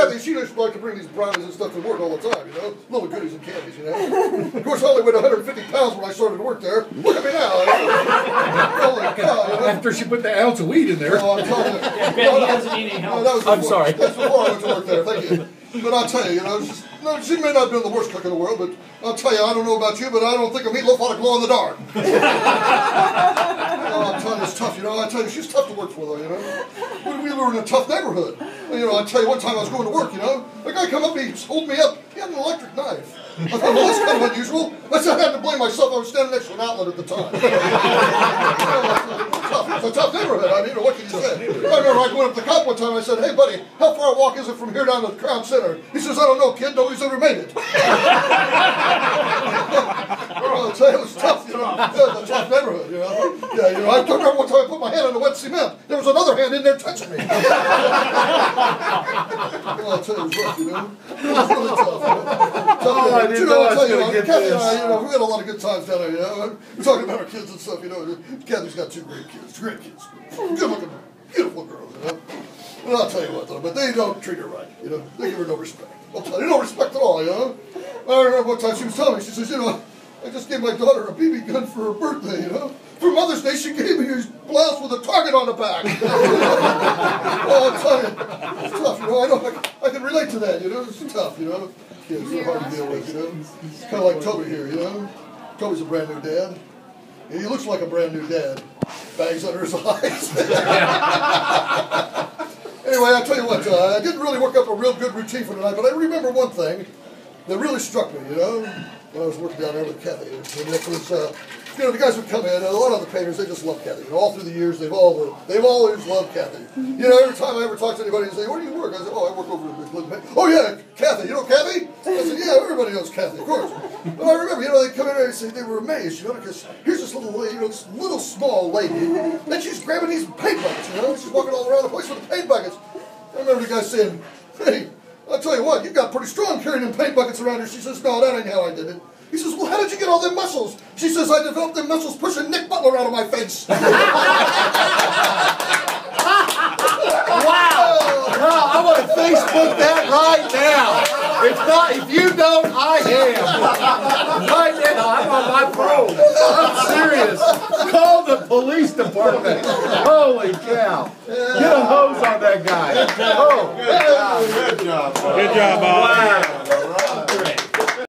Kathy, she used to like to bring these brownies and stuff to work all the time, you know? Little goodies and candies, you know? Of course, I only weighed 150 pounds when I started to work there. Look at me now. Holy cow, you know? After she put the ounce of weed in there. Oh, I'm telling you. Yeah, he doesn't need any help. I'm sorry. That's before I went to work there, thank you. But I'll tell you, you know, she may not have been the worst cook in the world, but I'll tell you, I don't know about you, but I don't think a meatloaf ought to glow in the dark. Oh, I'm telling you, it's tough, you know. I tell you, she's tough to work for, though, you know. We were in a tough neighborhood. You know, I tell you, one time I was going to work, you know, a guy come up, he holding me up. He had an electric knife. I thought, well, that's kind of unusual. I said I had to blame myself. I was standing next to an outlet at the time. It's a tough neighborhood. I mean, what can you say? I remember I went up to the cop one time. I said, hey, buddy, how far a walk is it from here down to the Crown Center? He says, I don't know, kid. Nobody's ever made it. I'll tell you, it was tough, you know. It was a tough neighborhood, you know. Yeah, you know, I remember one time I put my hand on the wet cement. There was another hand in there touching me. Well, I'll tell you, it was rough, you know. It was really tough, you know. I didn't know I was going to get Kathy this. and I, you know, we had a lot of good times down there, you know. We're talking about our kids and stuff, you know. Kathy's got 2 great kids, good looking, beautiful girls, you know. And I'll tell you what, though, but they don't treat her right, you know. They give her no respect. I'll tell you, no respect at all, you know. I remember one time she was telling me, she says, you know, I just gave my daughter a BB gun for her birthday, you know. For Mother's Day, she gave me a blouse with a target on the back. Oh, I'm telling you, it's tough, you know. I can relate to that, you know. It's tough, you know. Kids are hard to deal with, you know. It's kind of like Toby here, you know. Toby's a brand new dad. And he looks like a brand new dad. Bags under his eyes. Anyway, I'll tell you what, I didn't really work up a real good routine for tonight, but I remember one thing that really struck me, you know, when I was working down there with Kathy. And it was, you know, the guys would come in, and a lot of the painters, they just love Kathy. You know, all through the years, they've always loved Kathy. You know, every time I ever talk to anybody, they say, where do you work? I said, oh, I work over at the Clinton. Oh, yeah, Kathy. You know Kathy? I said, yeah, everybody knows Kathy, of course. But I remember, you know, they come in there and say they were amazed, you know, because here's this little lady, you know, this little small lady, and she's grabbing these paint buckets, you know, she's walking all around the place with the paint buckets. I remember the guy saying, hey, I'll tell you what, you got pretty strong carrying them paint buckets around here. She says, no, that ain't how I did it. He says, well, how did you get all them muscles? She says, I developed them muscles pushing Nick Butler out of my face. Wow! I want to Facebook that right now. If you don't, I am. Right now, I'm on my phone. I'm serious. Call the police department. Holy cow. Get a hose on that guy. Oh, Good job. Good job, Bob. wow.